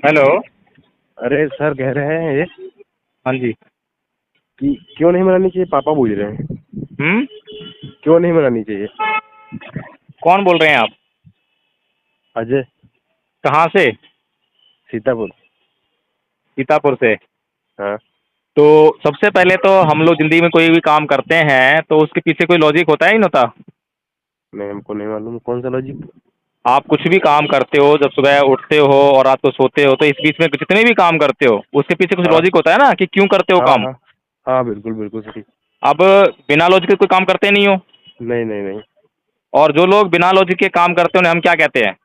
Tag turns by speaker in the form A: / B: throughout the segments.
A: Hello.
B: अरे sir कह रहे हैं ये
A: हाँ जी।
B: कि क्यों नहीं मनानी चाहिए, पापा पूछ रहे हैं।
A: हम्म।
B: क्यों नहीं मनानी चाहिए?
A: कौन बोल रहे हैं आप?
B: अजय।
A: कहाँ से?
B: सीतापुर।
A: सीतापुर से।
B: हाँ।
A: तो सबसे पहले तो हम लोग जिंदगी में कोई भी काम करते हैं तो उसके पीछे कोई लॉजिक होता है ही नहीं होता।
B: नहीं, हमको नहीं मालूम कौन सा लॉजिक।
A: आप कुछ भी काम करते हो, जब सुबह उठते हो और रात को सोते हो, तो इस बीच में जितने भी काम करते हो उसके पीछे कुछ
B: हाँ
A: लॉजिक होता है ना कि क्यों करते हो
B: हाँ
A: काम।
B: हाँ। हाँ बिल्कुल बिल्कुल सही।
A: अब बिना लॉजिक के कोई काम करते नहीं हो।
B: नहीं नहीं नहीं।
A: और जो लोग बिना लॉजिक के काम करते हो उन्हें हम क्या कहते हैं?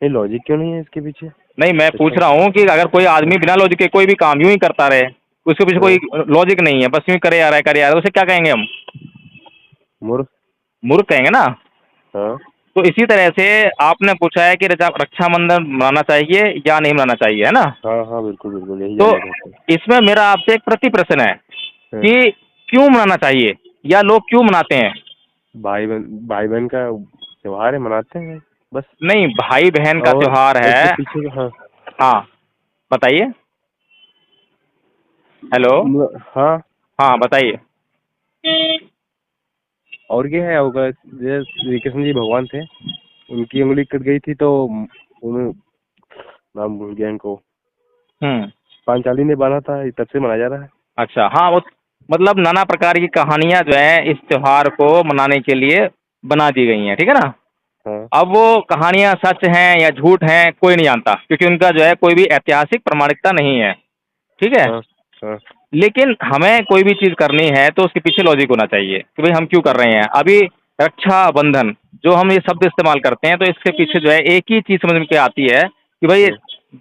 B: नहीं, लॉजिक क्यों नहीं है इसके पीछे?
A: नहीं, मैं पूछ
B: ऐसा
A: रहा हूँ कि अगर कोई आदमी बिना लॉजिक के कोई भी काम यूं ही करता रहे, उसके पीछे कोई
B: हाँ,
A: लॉजिक नहीं है, बस यूं ही करे जा रहा है करे जा रहा है, उसे क्या कहेंगे हम?
B: मूर्ख।
A: मूर्ख कहेंगे ना।
B: हाँ
A: तो इसी तरह से आपने पूछा है कि रक्षाबंधन मनाना चाहिए या नहीं मनाना चाहिए, है ना?
B: हाँ हाँ बिल्कुल बिल्कुल, यही
A: तो
B: जानना चाहते
A: इसमें मेरा आपसे एक प्रति प्रश्न है
B: हैं। हाँ,
A: कि क्यों मनाना चाहिए या लोग क्यों मनाते हैं?
B: भाई बहन का त्योहार है, मनाते हैं बस।
A: नहीं, भाई बहन का
B: और
A: त्योहार है।
B: इसके पीछे हाँ।
A: हाँ, बताइए। हेलो।
B: हाँ।
A: हाँ, बताइए।
B: और क्या है होगा, जैसे श्री कृष्ण जी भगवान थे, उनकी उंगली कट गई थी तो उन्हें, नाम भूल गया इनको,
A: हम्म।
B: पांचाली ने बांधा था, ये तब से मनाया जा रहा है।
A: अच्छा, हाँ, वो मतलब नाना प्रकार की कहानियां जो है इस त्योहार को मनाने के लिए बना दी गई हैं, ठीक है ना?
B: हाँ
A: अब वो कहानियां सच हैं या झूठ हैं कोई नहीं जानता, क्योंकि उनका जो है कोई भी ऐतिहासिक प्रामाणिकता नहीं है, ठीक है?
B: हाँ हाँ
A: लेकिन हमें कोई भी चीज़ करनी है तो उसके पीछे लॉजिक होना चाहिए कि भाई हम क्यों कर
B: हाँ
A: रहे हैं। अभी रक्षा बंधन जो हम ये शब्द इस्तेमाल करते हैं, तो इसके पीछे जो है एक ही चीज़ समझ में आती है कि भाई
B: हाँ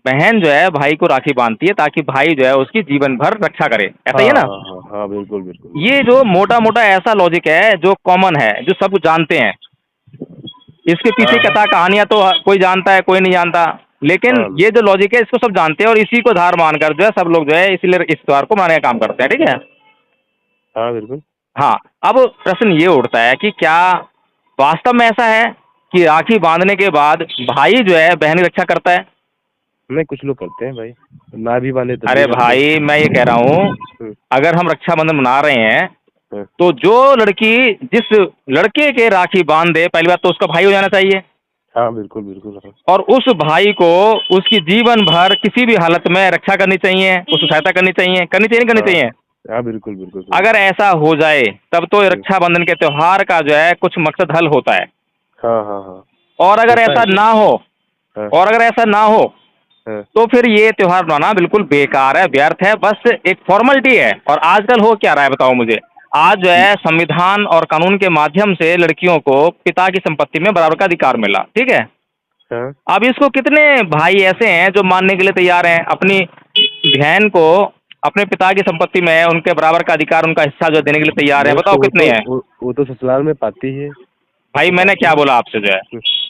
A: बहन जो है भाई को राखी बांधती है ताकि भाई जो है उसकी जीवन भर रक्षा करे, ऐसा ही
B: हाँ
A: है ना?
B: हाँ हाँ हाँ बिल्कुल बिल्कुल
A: ये
B: बिल्कुल।
A: जो मोटा मोटा ऐसा लॉजिक है जो कॉमन है, जो सब जानते हैं। इसके
B: हाँ
A: पीछे
B: हाँ
A: कथा कहानियां तो कोई जानता है कोई नहीं जानता, लेकिन
B: हाँ
A: ये जो लॉजिक है इसको सब जानते हैं और इसी को धार मानकर जो है सब लोग जो है इसलिए इस त्योहार को मनाने का काम करते हैं, ठीक है?
B: हाँ बिल्कुल।
A: हाँ। अब प्रश्न ये उठता है कि क्या वास्तव में ऐसा है कि राखी बांधने के बाद भाई जो है बहन की रक्षा करता है?
B: नहीं, कुछ लोग करते हैं भाई, ना भी बांधे तब भी
A: अरे
B: करते हैं।
A: भाई, मैं ये कह रहा हूँ,
B: हम्म,
A: अगर हम रक्षाबंधन मना रहे हैं
B: हम्म,
A: तो जो लड़की जिस लड़के के राखी बांध दे, पहली बात तो उसका भाई हो जाना चाहिए।
B: हाँ बिल्कुल बिल्कुल। हाँ
A: और उस भाई को उसकी जीवन भर किसी भी हालत में रक्षा करनी चाहिए, उसको सहायता करनी चाहिए, नहीं करनी
B: हाँ
A: चाहिए?
B: हाँ बिल्कुल बिल्कुल सही।
A: अगर ऐसा हो जाए तब तो
B: हम्म,
A: रक्षाबंधन के त्योहार का जो है कुछ मकसद हल होता है।
B: हाँ हाँ हाँ।
A: और अगर
B: होता
A: ऐसा
B: है क्या?
A: ना हो
B: हाँ
A: और अगर ऐसा ना हो
B: हाँ
A: तो फिर ये त्योहार मनाना बिल्कुल बेकार है, व्यर्थ है, बस एक फॉर्मेलिटी है। और आजकल हो क्या रहा है बताओ मुझे? आज जो है संविधान और कानून के माध्यम से लड़कियों को पिता की संपत्ति में बराबर का अधिकार मिला, ठीक है?
B: हाँ
A: अब इसको कितने भाई ऐसे हैं जो मानने के लिए तैयार हैं अपनी बहन को अपने पिता की संपत्ति में उनके बराबर का अधिकार, उनका हिस्सा जो देने के लिए तैयार हैं?
B: नहीं
A: बताओ
B: तो
A: कितने हैं?
B: वो तो ससुराल में पाती है,
A: भाई,
B: तो
A: मैंने
B: पाते
A: क्या
B: हैं।
A: बोला आपसे जो है?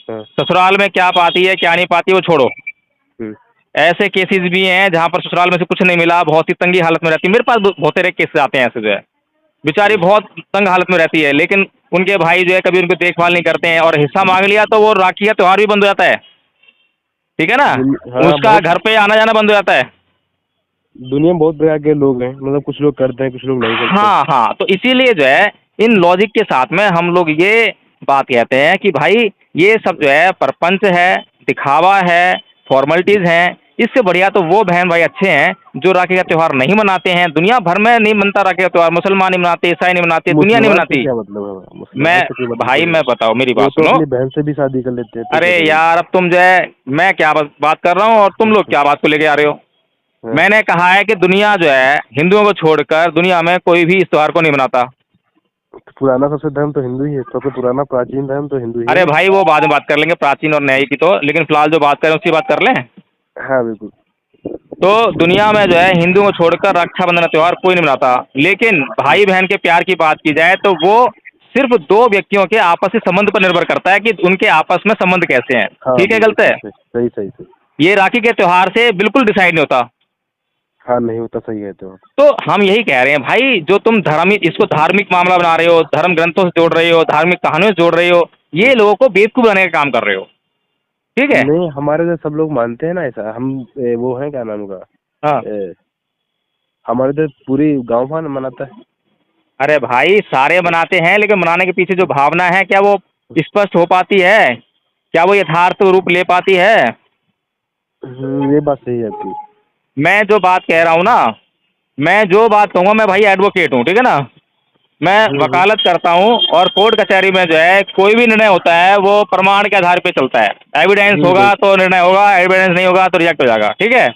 B: हाँ।
A: ससुराल में क्या पाती है क्या नहीं पाती वो छोड़ो।
B: हम्म,
A: ऐसे केसेस भी हैं जहाँ पर ससुराल में से कुछ नहीं मिला, बहुत ही तंगी हालत में रहती है। मेरे पास बहुत सारे केसेस आते हैं ऐसे जो है, बेचारी
B: हम्म,
A: बहुत तंग हालत में रहती है, लेकिन उनके भाई जो है कभी उनकी देखभाल नहीं करते हैं और हिस्सा मांग लिया तो वो राखी का त्योहार भी बंद हो जाता है, ठीक है ना?
B: हाँ
A: उसका
B: बहुत।
A: घर पे आना जाना बंद हो जाता है।
B: दुनिया में बहुत प्रकार के लोग हैं, मतलब कुछ लोग करते हैं, कुछ लोग नहीं करते।
A: हाँ हाँ, तो इसीलिए जो है इन लॉजिक के साथ में हम लोग ये बात कहते हैं कि भाई ये सब जो है प्रपंच है, दिखावा है, फॉर्मेलिटीज हैं। इससे बढ़िया तो वो बहन भाई अच्छे हैं जो राखी का त्योहार नहीं मनाते हैं। दुनिया भर में नहीं मनता राखी का त्योहार, मुसलमान नहीं मनाते, ईसाई नहीं मनाते, दुनिया नहीं
B: मुसलमान से
A: मनाती।
B: क्या मतलब है?
A: मैं
B: मुसलमान से कोई मतलब
A: भाई
B: थोड़ी
A: मैं
B: है।
A: बताओ, मेरी
B: वो
A: बात
B: तो
A: सुनो।
B: अपनी बहन से भी शादी कर लेते हैं, तो
A: अरे
B: बताइए।
A: यार, अब तुम जो है, मैं क्या बात कर रहा हूँ और तुम लोग क्या बात को लेके आ रहे हो?
B: हाँ,
A: मैंने कहा है कि दुनिया जो है हिंदुओं को छोड़कर दुनिया में कोई भी इस त्योहार को नहीं मनाता।
B: तो पुराना सबसे धर्म तो हिंदू ही है, सबसे पुराना प्राचीन धर्म तो हिंदू ही है
A: अरे
B: ना।
A: भाई, वो बाद में बात कर लेंगे प्राचीन और न्यायी की, तो लेकिन फिलहाल जो बात करें उसकी बात कर लें।
B: हाँ बिल्कुल।
A: तो दुनिया में जो है हिंदुओं को छोड़कर रक्षाबंधन का त्योहार कोई नहीं मनाता, लेकिन भाई बहन के प्यार की बात की जाए तो वो सिर्फ दो व्यक्तियों के आपसी संबंध पर निर्भर करता है कि उनके आपस में संबंध कैसे हैं।
B: हाँ
A: ठीक है,
B: बिल्कुल
A: गलत है?
B: सही सही सही सही सही।
A: ये राखी के त्योहार से बिल्कुल डिसाइड नहीं होता।
B: हाँ नहीं होता, सही कहते हो आप।
A: तो हम यही कह रहे हैं भाई, जो तुम इसको धार्मिक मामला बना रहे हो, धर्म ग्रंथों से जोड़ रहे हो, धार्मिक कहानियों से जोड़ रहे हो, ये लोगों को बेवकूफ बनाने का काम कर रहे हो, ठीक है।
B: नहीं, हमारे इधर सब लोग मानते हैं ना ऐसा। हम वो है, क्या नाम का,
A: हाँ।
B: हमारे इधर पूरी गांव वान मनाता है।
A: अरे भाई सारे मनाते हैं, लेकिन मनाने के पीछे जो भावना है क्या वो स्पष्ट हो पाती है? क्या वो यथार्थ रूप ले पाती है?
B: ये बात सही है आपकी।
A: मैं जो बात कह रहा हूँ ना, मैं जो बात कहूँगा, मैं भाई एडवोकेट हूँ, ठीक है ना। मैं
B: हम्म।
A: वकालत करता हूँ, और कोर्ट कचहरी में जो है कोई भी निर्णय होता है वो प्रमाण के आधार पे चलता है। एविडेंस होगा तो निर्णय होगा, एविडेंस नहीं होगा तो रिजेक्ट हो जाएगा, ठीक है।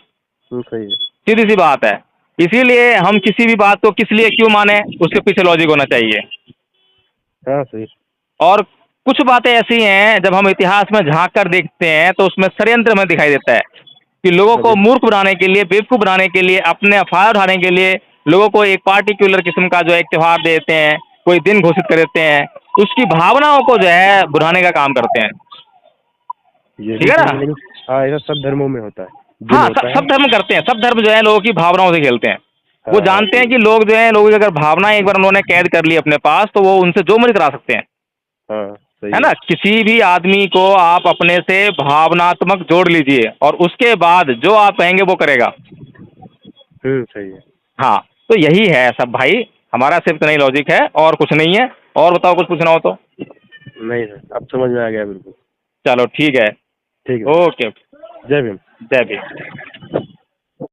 B: सही है।
A: सीधी सी बात है। इसीलिए हम किसी भी बात को किस लिए क्यों माने, उसके पीछे लॉजिक होना चाहिए।
B: हाँ सही।
A: और कुछ बातें ऐसी हैं जब हम इतिहास में झांक कर देखते हैं तो उसमें षड्यंत्र हमें दिखाई देता है कि लोगों को
B: अभी।
A: मूर्ख बनाने के लिए, बेवकूफ़ बनाने के लिए, अपने अफवाह उठाने के लिए लोगों को एक पार्टिकुलर किस्म का जो है एक त्यौहार दे देते हैं, कोई दिन घोषित कर देते हैं, उसकी भावनाओं को जो है बुझाने का काम करते हैं।
B: ये
A: ठीक
B: भी
A: है
B: सही
A: ना।
B: है, लेकिन हाँ, ऐसा सब धर्मों में होता है। दिन
A: हाँ,
B: होता है।
A: सब धर्म करते हैं, सब धर्म जो है लोगों की भावनाओं से खेलते हैं। वो
B: हाँ हाँ
A: जानते हैं
B: सही।
A: कि लोग जो है, लोगों की अगर भावनाएं एक बार उन्होंने कैद कर ली अपने पास तो वो उनसे जो मर्जी करा सकते हैं।
B: हाँ
A: है
B: सही है।
A: ना। किसी भी आदमी को आप अपने से भावनात्मक जोड़ लीजिए और उसके बाद जो आप कहेंगे वो करेगा।
B: सही है।
A: हाँ, तो यही है सब भाई, हमारा सिर्फ इतना ही लॉजिक है और कुछ नहीं है। और बताओ, कुछ पूछना हो तो।
B: नहीं सर, अब समझ में आ गया बिल्कुल।
A: चलो ठीक है।
B: ठीक है सर।
A: ओके।
B: जय भीम।
A: जय भीम।